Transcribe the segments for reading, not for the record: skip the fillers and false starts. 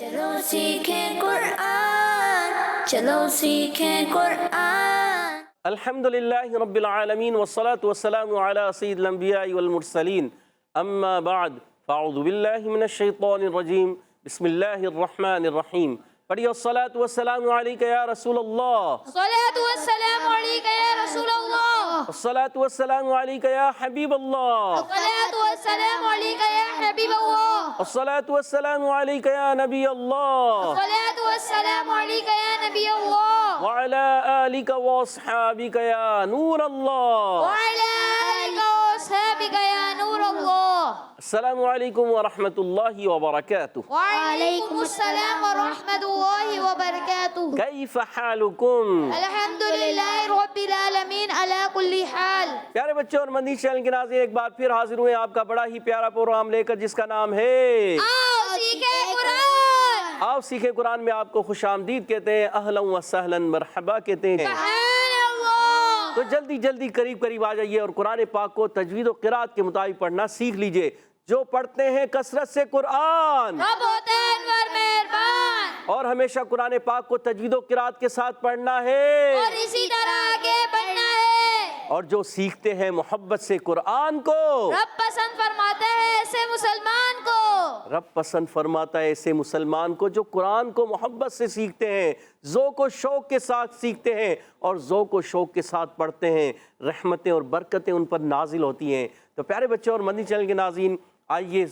چلو سیکھیں قرآن، چلو سیکھیں قرآن۔ الحمدللہ رب العالمین والصلاة والسلام علی سید الانبیاء والمرسلین، اما بعد فاعوذ باللہ من الشیطان الرجیم، بسم اللہ الرحمن الرحیم۔ پڑھیے الصلاة والسلام علیکہ یا رسول اللہ، الصلاة والسلام علیکہ یا رسول اللہ، الصلاة والسلام علیکہ یا حبیب اللہ، الصلاة والسلام علیکہ یا حبیب اللہ، الصلاة والسلام علیکہ یا نبی اللہ، الصلاة والسلام علیکہ یا نبی اللہ، وعلی آلک واصحابک یا نور اللہ۔ وعلی آلک واصحابک یا نور اللہ۔ السلام علیکم ورحمۃ اللہ وبرکاتہ۔ وعلیکم السلام ورحمۃ اللہ وبرکاتہ۔ کیف حالکم؟ الحمدللہ رب العالمین علی کل حال۔ پیارے بچوں اور مدنی چینل کے ناظرین، ایک بار پھر حاضر ہوئے آپ کا بڑا ہی پیارا پروگرام لے کر، جس کا نام ہے آؤ سیکھیں قرآن۔ آؤ سیکھیں قرآن میں آپ کو خوش آمدید کہتے ہیں، اہلا و سہلا مرحبا کہتے ہیں۔ سبحان اللہ۔ تو جلدی جلدی قریب آ جائیے اور قرآن پاک کو تجوید و قرات کے مطابق پڑھنا سیکھ لیجئے۔ جو پڑھتے ہیں کثرت سے قرآن، رب ہوتا ہے انور مہربان، اور ہمیشہ قرآن پاک کو تجوید و قرات کے ساتھ پڑھنا ہے، اور اسی طرح آگے بڑھنا ہے۔ اور جو سیکھتے ہیں محبت سے قرآن کو، رب پسند فرماتا ہے ایسے مسلمان کو، رب پسند فرماتا ہے ایسے مسلمان کو جو قرآن کو محبت سے سیکھتے ہیں، ذوق و شوق کے ساتھ سیکھتے ہیں اور ذوق و شوق کے ساتھ پڑھتے ہیں، رحمتیں اور برکتیں ان پر نازل ہوتی ہیں۔ تو پیارے بچوں اور مدنی چینل کے ناظرین، آئیے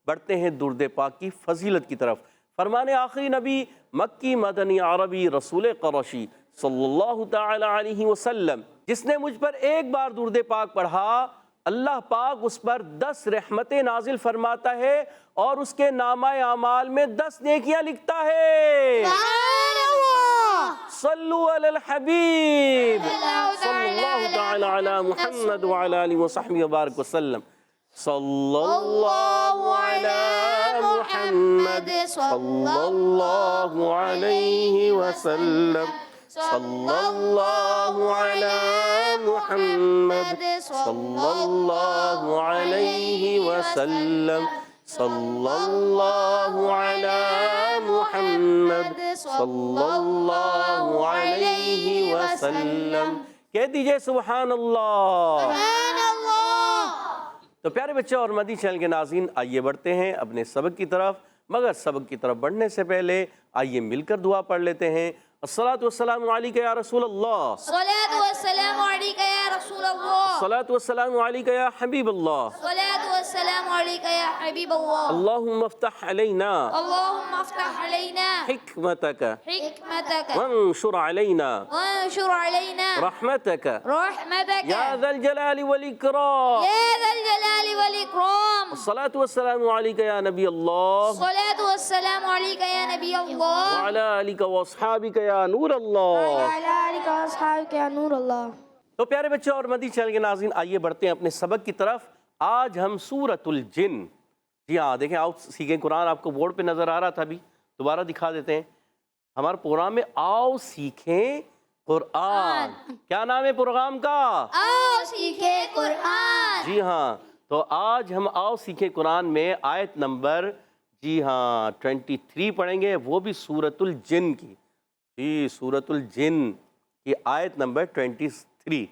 بڑھتے ہیں درود پاک کی فضیلت کی طرف۔ فرمان آخری نبی مکی مدنی عربی رسول قریشی صلی اللہ تعالی علیہ وسلم، جس نے مجھ پر ایک بار درود پاک پڑھا، اللہ پاک اس پر 10 رحمتیں نازل فرماتا ہے اور اس کے نامہ اعمال میں 10 نیکیاں لکھتا ہے۔ سبحان اللہ۔ صلو علی الحبیب صلی اللہ تعالی علی محمد وعلی آلہ وصحبہ وبارک وسلم۔ صلی اللہ علی محمد صلی اللہ علیہ وسلم، صلی اللہ علی محمد صلی اللہ علیہ وسلم، صلی اللہ علی محمد صلی اللہ علیہ وسلم۔ کہہ دیجئے سبحان اللہ۔ سبحان اللہ۔ تو پیارے بچوں اور مدنی چینل کے ناظرین، آئیے بڑھتے ہیں اپنے سبق کی طرف، مگر سبق کی طرف بڑھنے سے پہلے آئیے مل کر دعا پڑھ لیتے ہیں۔ الصلاۃ والسلام علیکہ یا رسول اللہ، الصلاة والسلام علیکہ یا رسول اللہ، الصلاۃ والسلام علیکہ یا حبیب اللہ، الصلاة والسلام علیکہ یا حبیب اللہ۔ اللہم افتح علینا اللہم افتح علینا حکمتک حکمتک وانشر علینا وانشر علینا رحمتک رحمتک یا ذا الجلال والاکرام۔ یا ذا الجلال والاکرام۔ الصلاۃ والسلام علیکہ یا نبی اللہ الصلاة والسلام علیکہ یا نبی اللہ، وعلی آلک واصحابک یا نور اللہ۔ وعلی آلک واصحابک یا نور اللہ۔ تو پیارے بچوں اور مدنی چینل کے ناظرین، آئیے بڑھتے ہیں اپنے سبق کی طرف۔ آج ہم سورۃ الجن، جی ہاں دیکھیں، آؤ سیکھیں قرآن، آپ کو بورڈ پہ نظر آ رہا تھا، ابھی دوبارہ دکھا دیتے ہیں۔ ہمارا پروگرام میں آؤ سیکھیں قرآن۔ کیا نام ہے پروگرام کا؟ آؤ سیکھیں قرآن۔ جی ہاں، تو آج ہم آؤ سیکھیں قرآن میں آیت نمبر 23 پڑھیں گے، وہ بھی سورۃ الجن کی۔ جی، سورۃ الجن کی آیت نمبر 23،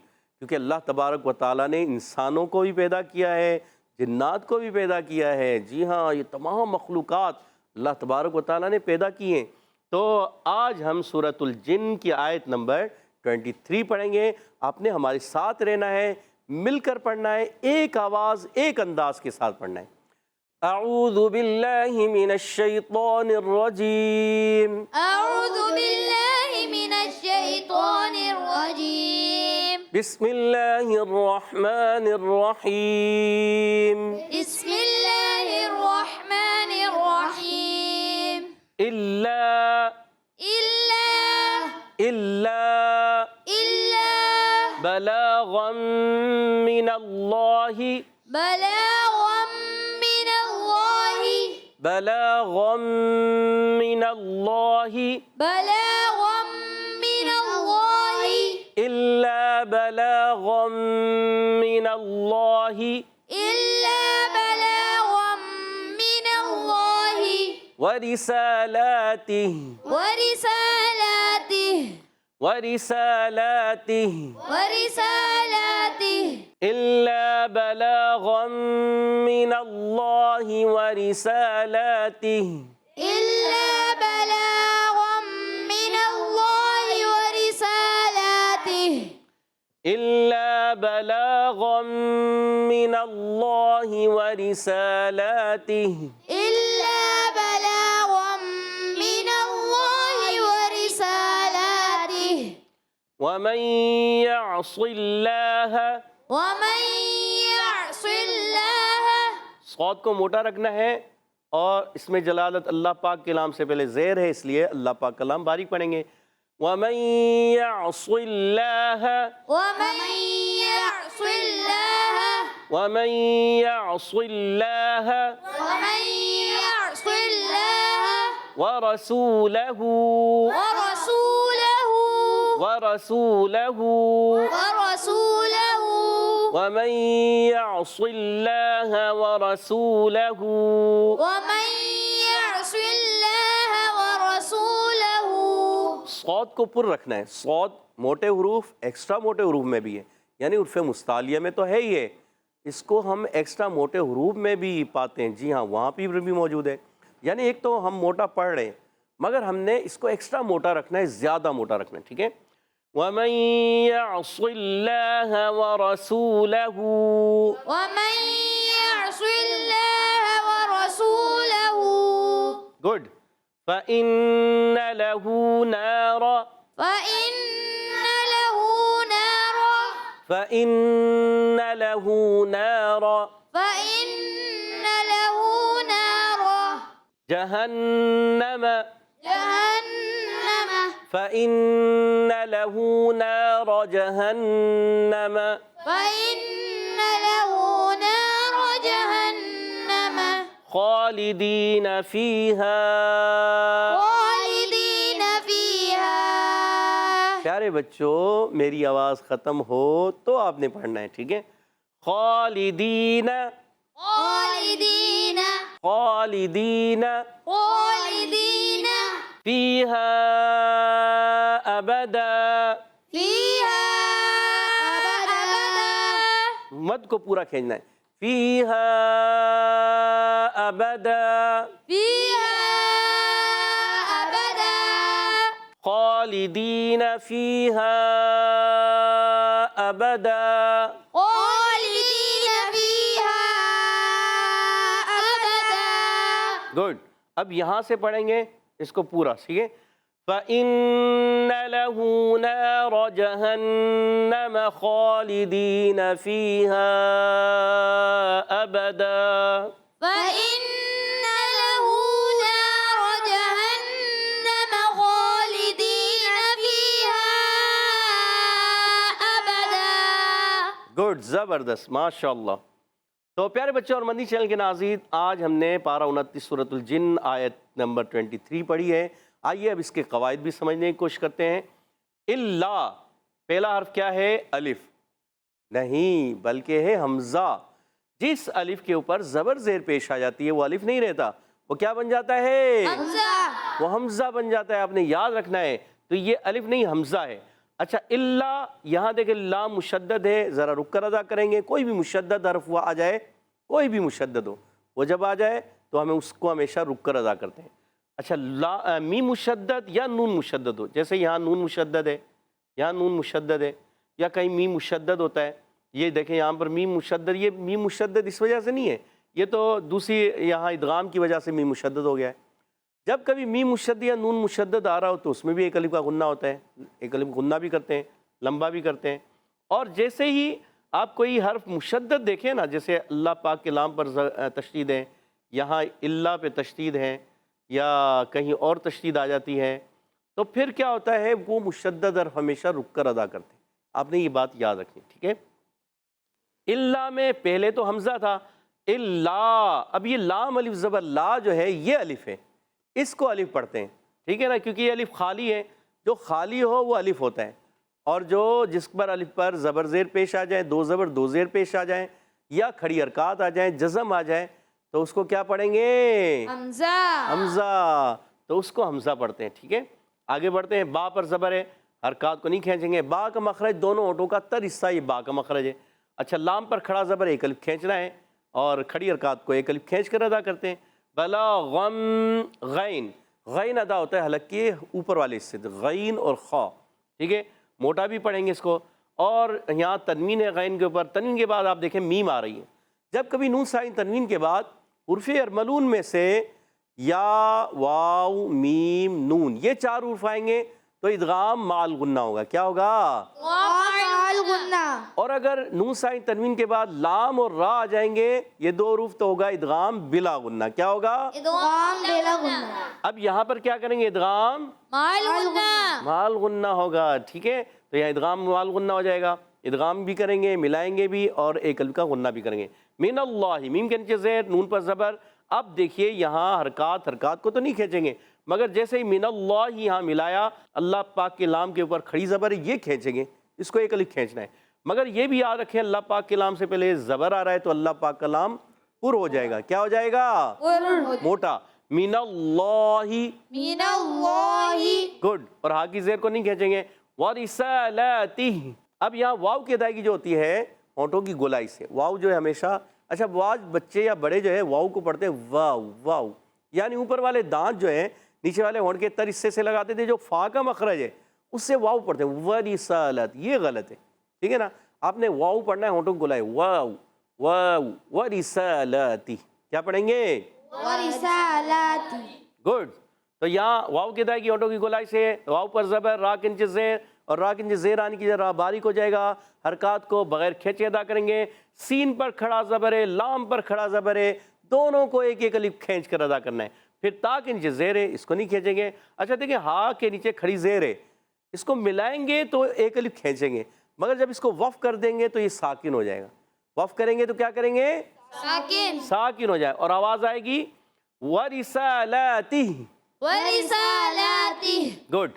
کیونکہ اللہ تبارک و تعالیٰ نے انسانوں کو بھی پیدا کیا ہے، جنات کو بھی پیدا کیا ہے۔ جی ہاں، یہ تمام مخلوقات اللہ تبارک و تعالیٰ نے پیدا کی ہیں۔ تو آج ہم سورۃ الجن کی آیت نمبر 23 پڑھیں گے۔ آپ نے ہمارے ساتھ رہنا ہے، مل کر پڑھنا ہے، ایک آواز ایک انداز کے ساتھ پڑھنا ہے۔ اعوذ باللہ من الشیطان الرجیم، اعوذ باللہ من الشیطان الرجیم، بسم اللہ الرحمن الرحیم، بسم اللہ الرحمن الرحیم، الا بلاغا من اللہ، بلاغا من اللہ، بلاغا من اللہ، بلاغا من اللہ، الا بلاغا من اللہ، إلا بلاغا من الله، ورسالاته ورسالاته ورسالاته ورسالاته إلا بلاغا من الله ورسالاته إلا بلاغا من الله ورسالاته إلا بلاغا من الله ورسالاته إلا بلاغا من الله ورسالاته ومن يعص الله ومن يعص الله صاد کو موٹا رکھنا ہے اور اس میں جلالت اللہ پاک کے لام سے پہلے زیر ہے، اس لیے اللہ پاک کا لام باریک پڑھیں گے. وَمَن يَعْصِ اللَّهَ ومن يعص الله وَمَن يَعْصِ اللَّهَ ومن يعص الله وَرَسُولَهُ ورسوله وَرَسُولَهُ ورسوله وَمن يَعْصِ اللَّهَ وَرَسُولَهُ ومن يعص الله ورسوله صاد کو پر رکھنا ہے. صاد موٹے حروف ایکسٹرا موٹے حروف میں بھی ہے، یعنی عرف مستعلیہ میں تو ہے ہی ہے، اس کو ہم ایکسٹرا موٹے حروف میں بھی پاتے ہیں. جی ہاں، وہاں پہ بھی موجود ہے. یعنی ایک تو ہم موٹا پڑھ رہے ہیں مگر ہم نے اس کو ایکسٹرا موٹا رکھنا ہے، زیادہ موٹا رکھنا ہے. ٹھیک ہے. وَمَن يَعْصِ اللَّهَ وَرَسُولَهُ ومن يعص الله ورسوله گڈ. فَإِنَّ لَهُ نَارًا فإن له نارا فَإِنَّ لَهُ نَارًا فإن له نارا جَهَنَّمَ جهنم فَإِنَّ لَهُ نَارَ جَهَنَّمَ فإن له نار جهنم خَالِدِينَ فِيهَا. خالدين فيها پیارے بچوں، میری آواز ختم ہو تو آپ نے پڑھنا ہے. ٹھیک ہے. خالدین خالدين خالدین خالدين فیہا ابدا. فيها أبدا مد کو پورا کھینچنا ہے. فیہا ابدا فيها أبدا خالدین فیہا ابدا. خالدين فيها أبدا گڈ. اب یہاں سے پڑھیں گے اس کو پورا. ٹھیک ہے. فَإِنَّ لَهُ نَارَ جَهَنَّمَ خَالِدِينَ فِيهَا أَبَدًا. فإن له نار جهنم خالدين فيها أبدا گڈ. زبردست، ماشاء اللہ. تو پیارے بچوں اور مدنی چینل کے ناظرین، آج ہم نے پارہ 29 سورۃ الجن آیت نمبر 23 پڑھی ہے. آئیے اب اس کے قواعد بھی سمجھنے کی کوشش کرتے ہیں. اللہ پہلا حرف کیا ہے؟ الف نہیں بلکہ ہے حمزہ. جس الف کے اوپر زبر زیر پیش آ جاتی ہے وہ الف نہیں رہتا، وہ کیا بن جاتا ہے؟ حمزہ وہ حمزہ بن جاتا ہے. آپ نے یاد رکھنا ہے. تو یہ الف نہیں حمزہ ہے. اچھا، اللہ یہاں دیکھیں لام مشدد ہے، ذرا رک کر ادا کریں گے. کوئی بھی مشدد حرف وہ آ جائے، کوئی بھی مشدد ہو، وہ جب آ جائے تو ہمیں اس کو ہمیشہ رک کر ادا کرتے ہیں. اچھا، میم مشدد یا نون مشدد ہو، جیسے یہاں نون مشدد ہے، یہاں نون مشدد ہے، یا کہیں میم مشدد ہوتا ہے. یہ دیکھیں یہاں پر میم مشدد، یہ میم مشدد اس وجہ سے نہیں ہے، یہ تو دوسری یہاں ادغام کی وجہ سے میم مشدد ہو گیا ہے. جب کبھی میم مشدد یا نون مشدد آ رہا ہو تو اس میں بھی ایک الف کا غنہ ہوتا ہے. ایک الف غنہ بھی کرتے ہیں، لمبا بھی کرتے ہیں. اور جیسے ہی آپ کوئی حرف مشدد دیکھیں نا، جیسے اللہ پاک کے لام پر تشدید ہے، یہاں اللہ پہ تشدید ہے، یا کہیں اور تشدید آ جاتی ہے، تو پھر کیا ہوتا ہے؟ وہ مشدد حرف ہمیشہ رک کر ادا کرتے ہیں. آپ نے یہ بات یاد رکھنی. ٹھیک ہے. اللہ میں پہلے تو حمزہ تھا، اللہ. اب یہ لام الف زبر لا جو ہے یہ الف ہے، اس کو الف پڑھتے ہیں. ٹھیک ہے نا، کیونکہ یہ الف خالی ہے. جو خالی ہو وہ الف ہوتا ہے، اور جو جس پر الف پر زبر زیر پیش آ جائیں، دو زبر دو زیر پیش آ جائیں، یا کھڑی حرکات آ جائیں، جزم آ جائیں، تو اس کو کیا پڑھیں گے؟ حمزہ حمزہ، تو اس کو حمزہ پڑھتے ہیں، ٹھیک ہے۔ آگے بڑھتے ہیں، با پر زبر ہے، حرکات کو نہیں کھینچیں گے، با کا مخرج دونوں ہونٹوں کا تر حصہ یہ با کا مخرج ہے۔ اچھا، لام پر کھڑا زبر ایک الف کھینچنا ہے اور کھڑی حرکات کو ایک الف کھینچ کر ادا کرتے ہیں۔ بلا غم غین، غین ادا ہوتا ہے حلق کے اوپر والے حصے سے، غین اور خا، ٹھیک ہے، موٹا بھی پڑھیں گے اس کو۔ اور یہاں تنوین ہے غین کے اوپر، تنوین کے بعد آپ دیکھیں میم آ رہی ہے۔ جب کبھی نون ساکن تنوین کے بعد حروف ارملون میں سے یا، واو، میم، نون یہ چار حروف آئیں گے تو ادغام مال غنہ ہوگا۔ کیا ہوگا؟ مال غنہ۔ اور اگر نون ساکن تنوین کے بعد لام اور را آ جائیں گے یہ دو حروف تو ہوگا ادغام بلا غنہ۔ کیا ہوگا؟ ادغام بلا غنہ۔ اب یہاں پر کیا کریں گے؟ ادغام مال غنہ۔ مال غنہ ہوگا، ٹھیک ہے، تو یہاں ادغام مال غنہ ہو جائے گا، ادغام بھی کریں گے، ملائیں گے بھی، اور ایک الف کا غنہ بھی کریں گے۔ من اللہ، میم کے نیچے زیر، نون پر زبر۔ اب دیکھیے یہاں حرکات کو تو نہیں کھینچیں گے، مگر جیسے ہی من اللہ یہاں ملایا، اللہ پاک کے لام کے اوپر کھڑی زبر ہے، یہ کھینچیں گے، اس کو ایک الف کھینچنا ہے۔ مگر یہ بھی یاد رکھیں اللہ پاک کے لام سے پہلے زبر آ رہا ہے تو اللہ پاک کا لام پر ہو جائے گا۔ کیا ہو جائے گا؟ موٹا۔ من اللہ، من اللہ۔ گڈ، اور ہا کی زیر کو نہیں کھینچیں گے۔ ورسالاتہ، اب یہاں واو کی ادائیگی جو ہوتی ہے ہونٹوں کی گولائی سے، واو جو ہے ہمیشہ، اچھا واج بچے یا بڑے جو ہے واو کو پڑھتے ہیں واو واو، یعنی اوپر والے دانت جو ہیں نیچے والے ہونٹ کے تر حصے سے لگاتے تھے، جو فا کا مخرج ہے اس سے واو پڑھتے ہیں ورسالت، یہ غلط ہے، ٹھیک ہے نا، آپ نے واو پڑھنا ہے ہونٹوں کو گولائے، واو واو ورسالاتہ، کیا پڑھیں گے؟ ورسالاتی۔ گڈ، تو یہاں واو کی ادائیگی ہونٹوں کی گولائی سے، واو پر زبر، را کے نیچے زیر، اور را کے نیچے زیر آنے کی جگہ را باریک ہو جائے گا، حرکات کو بغیر کھینچے ادا کریں گے۔ سین پر کھڑا زبر ہے، لام پر کھڑا زبر ہے، دونوں کو ایک ایک الف کھینچ کر ادا کرنا ہے۔ پھر تا کے نیچے زیر ہے، اس کو نہیں کھینچیں گے۔ اچھا دیکھیں، ہا کے نیچے کھڑی زیر ہے، اس کو ملائیں گے تو ایک الف کھینچیں گے، مگر جب اس کو وف کر دیں گے تو یہ ساکن ہو جائے گا۔ وف کریں گے تو کیا کریں گے؟ ساکن۔ ساکن ہو جائے، اور آواز آئے گی ورسالاتہ۔ ورسالاتی۔ گڈ،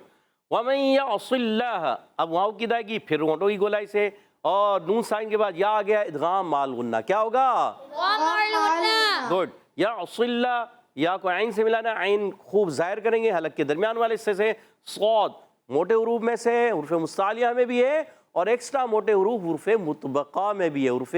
وَمَن يَعْصِ اللَّهَ، اب واو کی ادائیگی پھر ہونٹوں کی گولائی سے، اور نون ساکن کے بعد یا آ گیا، ادغام مال غنہ۔ کیا ہوگا؟ مال غنہ۔ گڈ، یعص اللہ، یا کو عین سے ملانا، عین خوب ظاہر کریں گے حلق کے درمیان والے حصے سے۔ صاد، موٹے حروف میں سے، حروف مستعلیہ میں بھی ہے، اور ایکسٹرا موٹے حروف حروف مطبقہ میں بھی ہے، حروف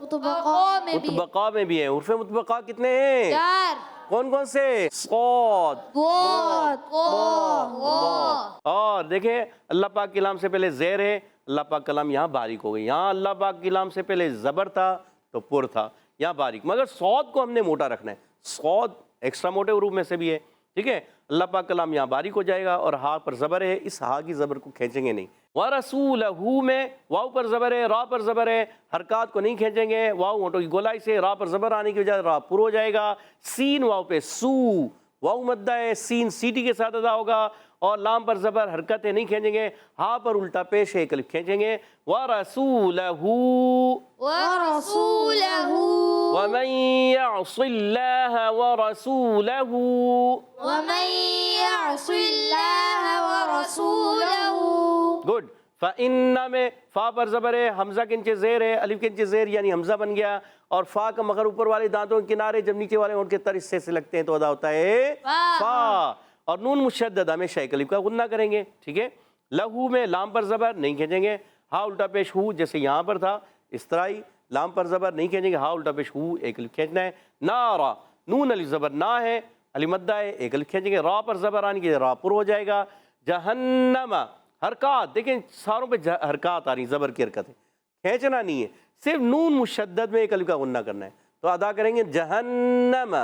مطبقہ میں بھی۔ مطبقہ میں بھی ہے۔ حروف مطبقہ کتنے ہیں؟ چار۔ کون کون سے؟ صاد، ضاد، وا۔ اور دیکھیں اللہ پاک کے لام سے پہلے زیر ہے، اللہ پاک کا لام یہاں باریک ہو گئی، یہاں اللہ پاک کے لام سے پہلے زبر تھا تو پر تھا، یہاں باریک، مگر صاد کو ہم نے موٹا رکھنا ہے، صاد ایکسٹرا موٹے حروف میں سے بھی ہے، ٹھیک ہے، اللہ پاک کا لام یہاں باریک ہو جائے گا، اور ہا پر زبر ہے، اس ہا کی زبر کو کھینچیں گے نہیں۔ وَرَسُولَهُ میں واو پر زبر ہے، را پر زبر ہے، حرکات کو نہیں کھینچیں گے، واو ہونٹوں کی گولائی سے، را پر زبر آنے کی وجہ سے را پر ہو جائے گا۔ سین واو پہ سو، واو مدہ ہے، سین سیٹی کے ساتھ ادا ہوگا، اور لام پر زبر، حرکتیں نہیں کھینچیں گے، ہا پر الٹا پیش ایک الف کھینچیں گے۔ وَرَسُولَهُ، ورسولہ۔ وَمَن يَعْصِ اللَّهَ وَرَسُولَهُ، ومن يعص اللہ ورسولہ۔ گڈ، فَإِنَّ میں فا پر زبر ہے، حمزہ کے نیچے زیر ہے، الف کے نیچے زیر یعنی حمزہ بن گیا، اور فا کا مگر اوپر والے دانتوں کے کنارے جب نیچے والے ہونٹ کے تر حصے سے لگتے ہیں تو ادا ہوتا ہے فا، اور نون مشدد ہمیشہ ایک الف کا غنہ کریں گے، ٹھیک ہے۔ لہو میں لام پر زبر نہیں کھینچیں گے، ہا الٹا پیش ہو جیسے یہاں پر تھا اس طرح ہی، لام پر زبر نہیں کھینچیں گے، ہا الٹا پیش ہو ایک الف کھینچنا ہے۔ نارا، نون الف زبر نہ ہے، علی مدہ ہے، ایک الف کھینچیں گے، را پر زبر آنے کی را پر ہو جائے گا۔ جہنم، حرکات دیکھیں ساروں پہ حرکات آ رہی، زبر کی حرکتیں، کھینچنا نہیں ہے، صرف نون مشدد میں ایک الف کا غنہ کرنا ہے، تو ادا کریں گے جہنم۔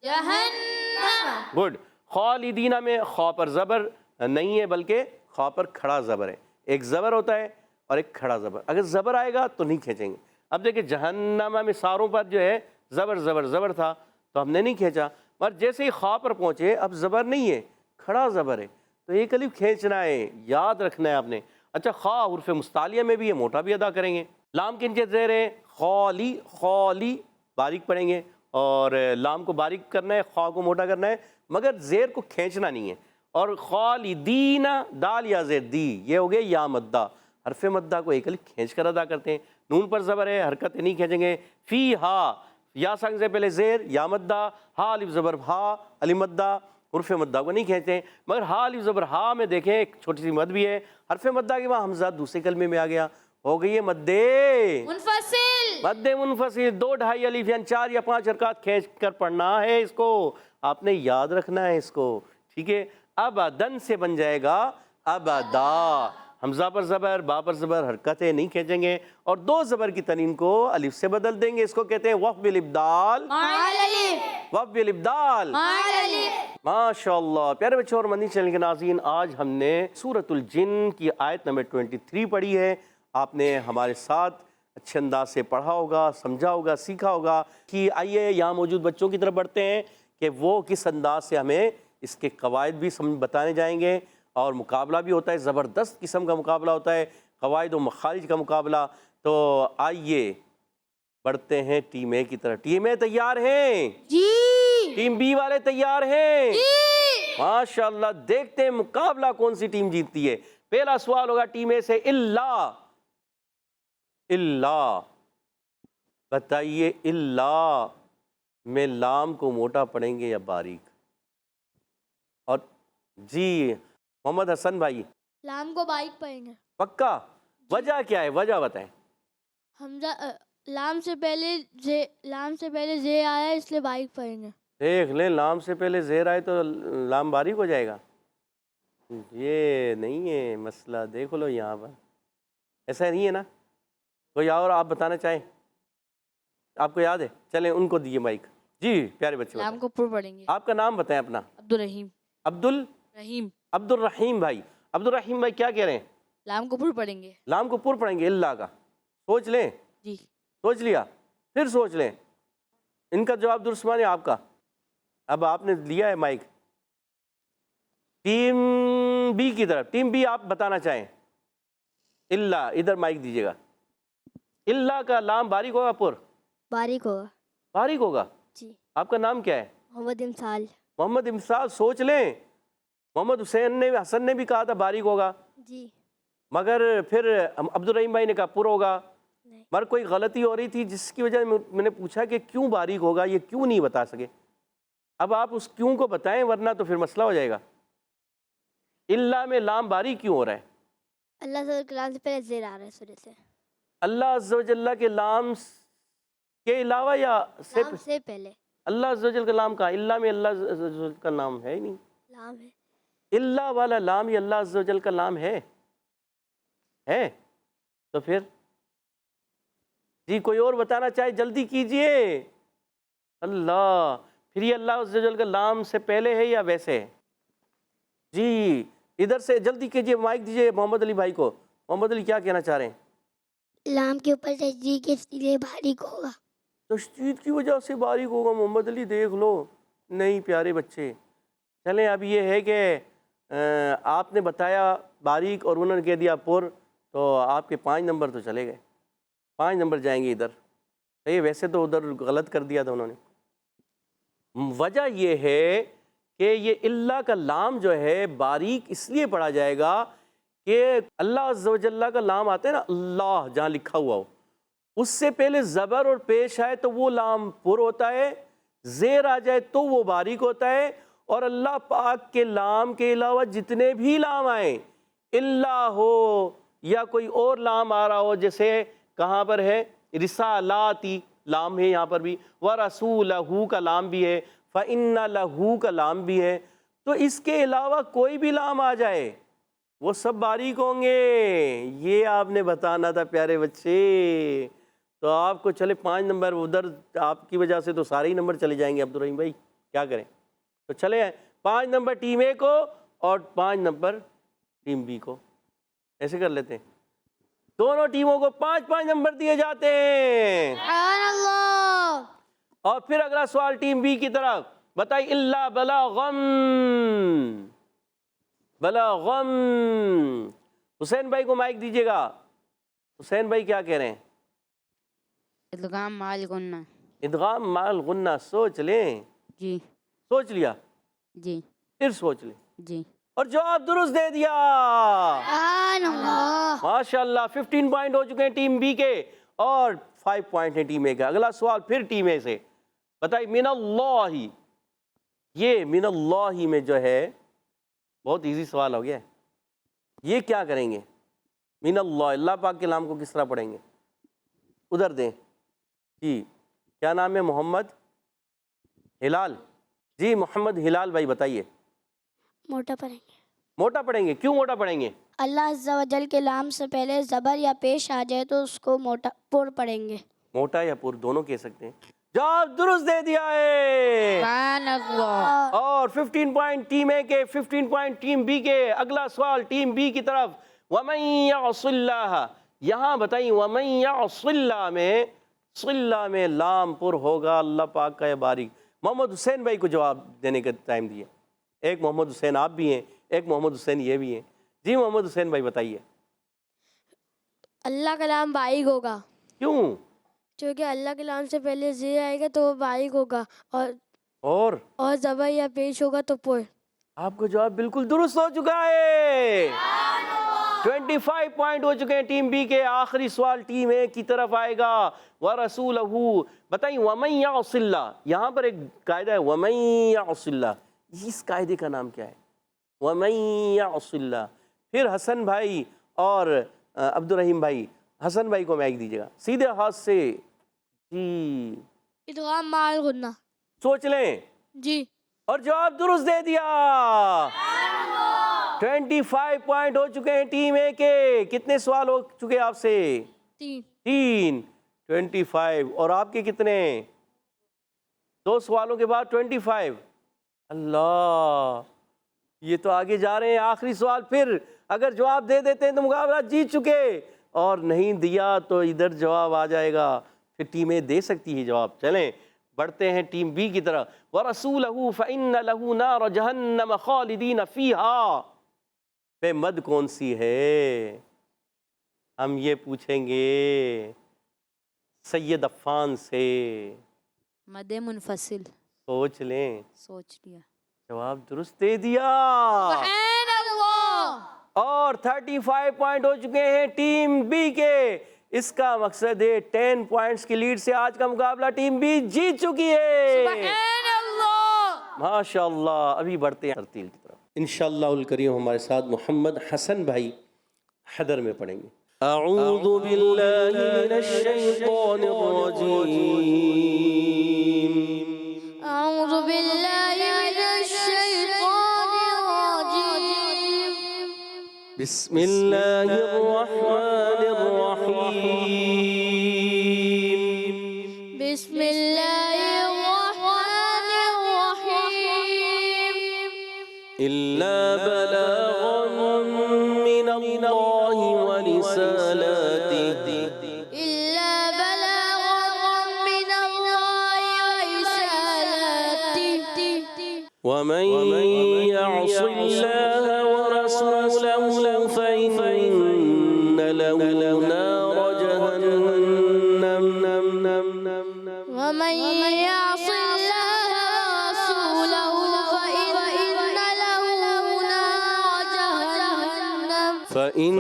جہنم۔ گڈ، خالدینہ میں خا پر زبر نہیں ہے بلکہ خا پر کھڑا زبر ہے، ایک زبر ہوتا ہے اور ایک کھڑا زبر، اگر زبر آئے گا تو نہیں کھینچیں گے۔ اب دیکھیں جہنم میں ساروں پر جو ہے زبر زبر زبر تھا تو ہم نے نہیں کھینچا، پر جیسے ہی خا پر پہنچے اب زبر نہیں ہے، کھڑا زبر ہے، تو ایک الف کھینچنا ہے، یاد رکھنا ہے آپ نے۔ اچھا، خا حروف مستعلیہ میں بھی ہے، موٹا بھی ادا کریں گے۔ لام کے نیچے زیر ہے، خالی، خالی باریک پڑھیں گے، اور لام کو باریک کرنا ہے، خا کو موٹا کرنا ہے، مگر زیر کو کھینچنا نہیں ہے۔ اور خالدین، دال یا زیر دی، یہ ہو گئے یا مدہ، حرف مدہ کو ایک الف کھینچ کر ادا کرتے ہیں۔ نون پر زبر ہے، حرکتیں نہیں کھینچیں گے۔ فی ہا، یا ساکن سے پہلے زیر یا مدہ، ہا الف زبر ہا الف مدہ، حرف مدہ کو نہیں کھینچتے، مگر ہا الف زبر ہا میں دیکھیں ایک چھوٹی سی مد بھی ہے، حرف مدہ کے بعد حمزہ دوسرے کلمے میں آ گیا، ہو گئی ہے مد منفصل. مد منفصل، 2 2.5 الف یعنی 4 یا 5 حرکات کھینچ کر پڑھنا ہے اس کو، آپ نے یاد رکھنا ہے اس کو، ٹھیک ہے. ابدن سے بن جائے گا ابدا، حمزہ پر زبر با پر زبر، حرکتیں نہیں کھینچیں گے، اور 2 زبر کی تنوین کو الف سے بدل دیں گے، اس کو کہتے ہیں وقف بالابدال، مع الالف. وقف بالابدال. مع الالف. ماشاءاللہ. پیارے بچوں اور مدنی چینل کے ناظرین، آج ہم نے سورۃ الجن کی آیت نمبر 23 پڑھی ہے. آپ نے ہمارے ساتھ اچھے انداز سے پڑھا ہوگا، سمجھا ہوگا، سیکھا ہوگا. کہ آئیے یہاں موجود بچوں کی طرف بڑھتے ہیں کہ وہ کس انداز سے ہمیں اس کے قواعد بھی بتانے جائیں گے، اور مقابلہ بھی ہوتا ہے، زبردست قسم کا مقابلہ ہوتا ہے، قواعد و مخارج کا مقابلہ. تو آئیے بڑھتے ہیں ٹیم اے کی طرف. ٹیم اے تیار ہیں؟ جی. ٹیم بی والے تیار ہیں؟ جی. ماشاءاللہ. دیکھتے ہیں مقابلہ کون سی ٹیم جیتتی ہے. پہلا سوال ہوگا ٹیم اے سے. اللہ بتائیے، اللہ میں لام کو موٹا پڑھیں گے یا باریک؟ اور جی محمد حسن بھائی، لام کو باریک پڑھیں گے. پکا؟ وجہ کیا ہے؟ وجہ بتائیں. حمزہ لام سے پہلے زے آیا ہے، اس لیے باریک پڑھیں گے. دیکھ لیں، لام سے پہلے زیر آئے تو لام باریک ہو جائے گا. یہ نہیں ہے مسئلہ، دیکھ لو یہاں پر ایسا نہیں ہے نا. کوئی اور آپ بتانا چاہیں؟ آپ کو یاد ہے؟ چلیں ان کو دیجیے مائک. جی پیارے بچے، لام کو پر پڑھیں گے. آپ کا نام بتائیں اپنا. عبدالرحیم. عبد الرحیم بھائی. عبد الرحیم بھائی کیا کہہ رہے ہیں؟ لام کو پر پڑھیں گے. لام کو پر پڑھیں گے. اللہ کا سوچ لیں. جی. سوچ لیا؟ پھر سوچ لیں. ان کا جواب درست مانے آپ کا. اب آپ نے لیا ہے مائک. ٹیم بی کی طرف. ٹیم بی آپ بتانا چاہیں. اللہ، ادھر مائک دیجیے گا. اللہ کا لام باریک ہوگا پر؟ باریک ہوگا. باریک ہوگا. جی. آپ کا نام کیا ہے؟ محمد امثال. محمد امثال. سوچ لیں. محمد حسن نے بھی کہا تھا باریک ہوگا، جی. مگر پھر عبد الرحیم بھائی نے کہا پر ہوگا. نہیں. مگر کوئی غلطی ہو رہی تھی جس کی وجہ میں نے پوچھا کہ کیوں باریک ہوگا، یہ کیوں نہیں بتا سکے. اب آپ اس کیوں کو بتائیں ورنہ تو پھر مسئلہ ہو جائے گا. اللہ میں لام باریک کیوں ہو رہا ہے؟ اللہ سے کلام سے پہلے زیر آ رہا ہے سورے سے. اللہ عز و جل کے لام کے علاوہ یا لام سے پہلے اللہ عز و جل کا لام کہا؟ اللہ میں اللہ عز و جل کا نام ہے ہی نہیں. لام ہے. اللہ والا لام یہ اللہ عز و جل کا لام ہے تو پھر جی کوئی اور بتانا چاہے جلدی کیجئے. اللہ، پھر یہ اللہ عز و جل کا لام سے پہلے ہے یا ویسے ہے؟ جی ادھر سے جلدی کیجئے، مائک دیجئے محمد علی بھائی کو. محمد علی کیا کہنا چاہ رہے ہیں؟ لام کے اوپر تشدید کے لیے باریک ہوگا. تشدید کی وجہ سے باریک ہوگا. محمد علی دیکھ لو. نہیں پیارے بچے، چلیں اب یہ ہے کہ آپ نے بتایا باریک اور انہوں نے کہہ دیا پر، تو آپ کے 5 نمبر تو چلے گئے. 5 نمبر جائیں گے ادھر. صحیح، ویسے تو ادھر غلط کر دیا تھا انہوں نے. وجہ یہ ہے کہ یہ اللہ کا لام جو ہے باریک اس لیے پڑھا جائے گا کہ اللہ عز و جل کا لام آتا ہے نا، اللہ جہاں لکھا ہوا ہو، اس سے پہلے زبر اور پیش آئے تو وہ لام پر ہوتا ہے، زیر آ جائے تو وہ باریک ہوتا ہے. اور اللہ پاک کے لام کے علاوہ جتنے بھی لام آئیں، اللہ ہو یا کوئی اور لام آ رہا ہو، جیسے کہاں پر ہے رسالاتی لام ہے یہاں پر بھی، وَرَسُولَهُ کا لام بھی ہے، فَإِنَّ لَهُ کا لام بھی ہے، تو اس کے علاوہ کوئی بھی لام آ جائے وہ سب باریک ہوں گے. یہ آپ نے بتانا تھا پیارے بچے. تو آپ کو چلے 5 نمبر ادھر آپ کی وجہ سے تو سارے ہی نمبر چلے جائیں گے. عبدالرحیم بھائی کیا کریں؟ تو چلے 5 نمبر ٹیم اے کو اور 5 نمبر ٹیم بی کو. ایسے کر لیتے ہیں. دونوں ٹیموں کو 5 نمبر دیے جاتے ہیں. سبحان اللہ. اور پھر اگلا سوال ٹیم بی کی طرف. بتائی اللہ بلاغم. حسین بھائی کو مائک دیجیے گا. حسین بھائی کیا کہہ رہے ہیں؟ ادغام مال غنہ. ادغام مال غنہ. سوچ لیں. جی. سوچ لیا؟ جی. پھر سوچ لیں. جی. اور جواب درست دے دیا. سبحان اللہ. ماشاءاللہ. 15 پوائنٹ ہو چکے ہیں ٹیم بی کے اور 5 پوائنٹ ہیں ٹیم اے کے. اگلا سوال پھر ٹیم اے سے. بتائیے من اللہ، یہ من اللہ میں جو ہے بہت ایزی سوال ہو گیا ہے، یہ کیا کریں گے؟ من اللہ، اللہ پاک کے نام کو کس طرح پڑھیں گے؟ ادھر دیں جی، کیا نام ہے؟ محمد ہلال جی، محمد ہلال بھائی بتائیے۔ موٹا پڑھیں گے۔ موٹا پڑھیں گے، کیوں موٹا پڑھیں گے؟ اللہ عز و جل کے نام سے پہلے زبر یا پیش آ جائے تو اس کو موٹا پر پڑھیں گے۔ موٹا یا پر دونوں کہہ سکتے ہیں۔ جواب درست دے دیا ہے، سبحان اللہ۔ اور 15 پوائنٹ ٹیم اے کے، 15 پوائنٹ ٹیم بی کے۔ اگلا سوال ٹیم بی کی طرف، وَمَن يَعْصِ اللَّهَ، یہاں بتائیں وَمَن يَعْصِ اللَّهَ میں صلہ میں لام پر ہوگا اللہ پاک کا، یہ باریک۔ محمد حسین بھائی کو جواب دینے کا ٹائم دیا، ایک محمد حسین آپ بھی ہیں، ایک محمد حسین یہ بھی ہیں۔ جی محمد حسین بھائی بتائیے۔ اللہ کا نام باریک ہوگا، کیوں؟ کیونکہ اللہ کے نام سے پہلے زی آئے گا تو وہ باریک ہوگا، اور زبر یا پیش ہوگا تو پر۔ آپ کا جواب بالکل درست ہو چکا ہے، 25 پوائنٹ ہو چکے ہیں ٹیم بی کے۔ آخری سوال ٹیم اے کی طرف آئے گا، وَرَسُولَهُ، بتائیں وَمَن يَعْصِ اللَّهَ، یہاں پر ایک قاعدہ ہے وَمَن يَعْصِ اللَّهَ، اس قاعدے کا نام کیا ہے؟ وَمَن يَعْصِ اللَّهَ۔ پھر حسن بھائی اور عبد الرحیم بھائی، حسن بھائی کو مائک دیجیے گا سیدھے ہاتھ سے جی، ادغام مع الغنہ۔ سوچ لیں جی، اور جواب درست دے دیا۔ 25 پوائنٹ ہو چکے ہیں ٹیم اے کے۔ کتنے سوال ہو چکے آپ سے؟ 3۔ 25 اور آپ کے کتنے؟ 2 سوالوں کے بعد 25۔ اللہ، یہ تو آگے جا رہے ہیں۔ آخری سوال، پھر اگر جواب دے دیتے ہیں تو مقابلہ جیت چکے، اور نہیں دیا تو ادھر جواب آ جائے گا، پھر ٹیم اے دے سکتی ہے جواب۔ چلیں بڑھتے ہیں ٹیم بی کی طرف، وَرَسُولَهُ فَإِنَّ لَهُ نَارَ جَهَنَّمَ خَالِدِينَ فِيهَا، بے مد کون سی ہے؟ ہم یہ پوچھیں گے سید عفان سے۔ مد منفصل۔ سوچ لیں، سوچ لیا۔ جواب درست دے دیا، سبحان اللہ۔ اور 35 پوائنٹ ہو چکے ہیں ٹیم بی کے۔ اس کا مقصد ہے 10 پوائنٹس کی لیڈ سے آج کا مقابلہ ٹیم بی جیت چکی ہے۔ سبحان اللہ۔ ماشاءاللہ۔ ابھی بڑھتے ہیں ترتیل کی طرف، انشاءاللہ الکریم ہمارے ساتھ محمد حسن بھائی حدر میں پڑھیں گے۔ اعوذ باللہ من الشیطان الرجیم، اعوذ باللہ من الشیطان الرجیم، بسم اللہ الرحمن الرحیم، بسم اللہ الرحمن الرحیم، إلا بلاغا من الله ورسالاته، إلا بلاغا من الله ورسالاته، ومن يعص الله ورسوله فإن له نار جهنم، ومن يعص الله ورسوله فإن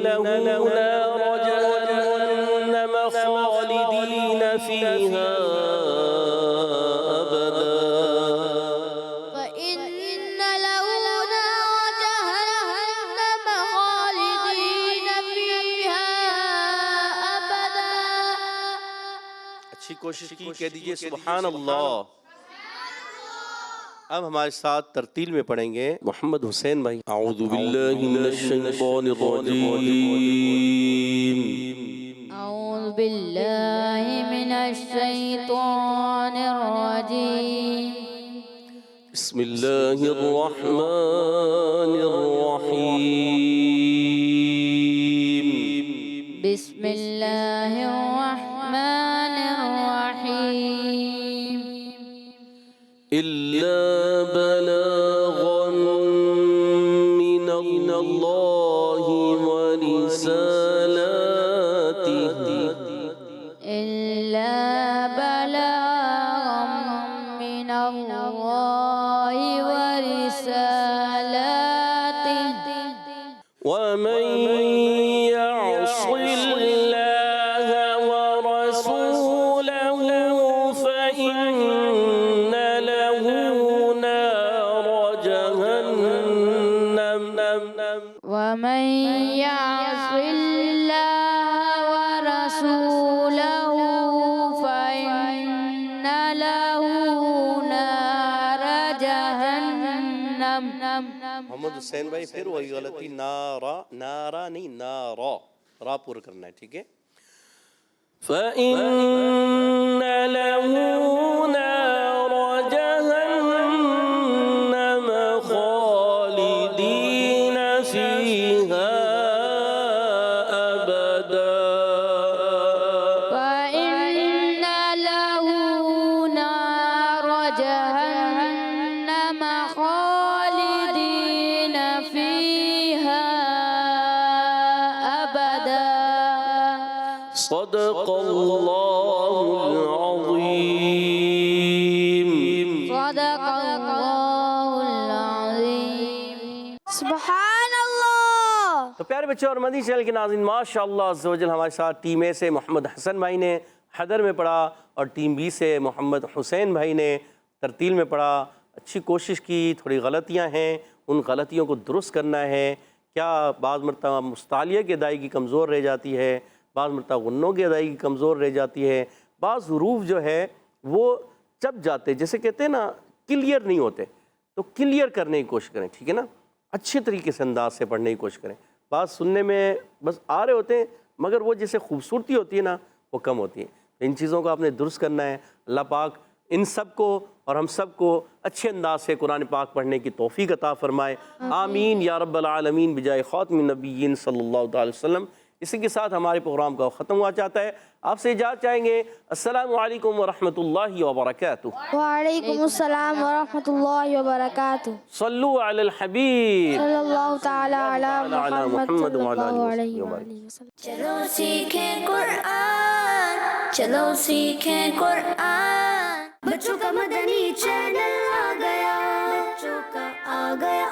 له نار جهنم خالدين فيها أبدا، فإن له نار جهنم خالدين فيها أبدا۔ اچھی کوشش کی، کہہ دیجئے سبحان اللہ۔ اب ہمارے ساتھ ترتیل میں پڑھیں گے محمد حسین بھائی۔ اعوذ باللہ من الشیطان الرجیم، اعوذ باللہ من الشیطان الرجیم، بسم اللہ الرحمن الرحیم، بسم اللہ الرحمن الرحیم، إلا بلاغا من الله ورسالاته، إلا بلاغا من الله ورسالاته، ومن يعص الله ورسوله فإن ومن يعص الله ورسوله فإن له نار جهنم. محمد حسین بھائی پھر وہی غلطی، نارا، نارا نہیں، نارا، را پور کرنا ہے، ٹھیک ہے. فَإِنَّ لَهُ نَارَ جَهَنَّمَ خَالِدِينَ فِيهَا أَبَدًا. فإن له نار جهنم خالدين فيها أبدا. صدق اللہ العظیم. صدق الله العظيم. سبحان اللہ. تو پیارے بچوں اور مدنی چینل کے ناظرین، ماشاء اللہ عز و جل ہمارے ساتھ ٹیم اے سے محمد حسن بھائی نے حدر میں پڑھا اور ٹیم بی سے محمد حسین بھائی نے ترتیل میں پڑھا. اچھی کوشش کی، تھوڑی غلطیاں ہیں، ان غلطیوں کو درست کرنا ہے. کیا بعض مرتبہ مستعلیہ کی ادائیگی کمزور رہ جاتی ہے، بعض مرتبہ غنوں کی ادائیگی کمزور رہ جاتی ہے، بعض حروف جو ہے وہ چپ جاتے، جیسے کہتے ہیں نا کلیئر نہیں ہوتے، تو کلیئر کرنے کی کوشش کریں، ٹھیک ہے نا. اچھے طریقے سے انداز سے پڑھنے کی کوشش کریں. بعض سننے میں بس آ رہے ہوتے ہیں مگر وہ جیسے خوبصورتی ہوتی ہے نا وہ کم ہوتی ہے. ان چیزوں کو آپ نے درست کرنا ہے. اللہ پاک ان سب کو اور ہم سب کو اچھے انداز سے قرآن پاک پڑھنے کی توفیق عطا فرمائے. آمین یا رب العالمین بجائے خاتم النبیین صلی اللہ تعالی وسلم. اسی کے ساتھ ہمارے پروگرام کا ختم ہوا چاہتا ہے. آپ سے اجازت چاہیں گے. السلام علیکم ورحمۃ اللہ وبرکاتہ. وعلیکم السلام ورحمۃ اللہ وبرکاتہ. صلو علی الحبیب صلی اللہ تعالی علی محمد صلی اللہ علیہ وآلہ وسلم. چلو سیکھیں قرآن، چلو سیکھیں قرآن. بچوں کا مدنی چینل آ گیا، بچوں کا آ گیا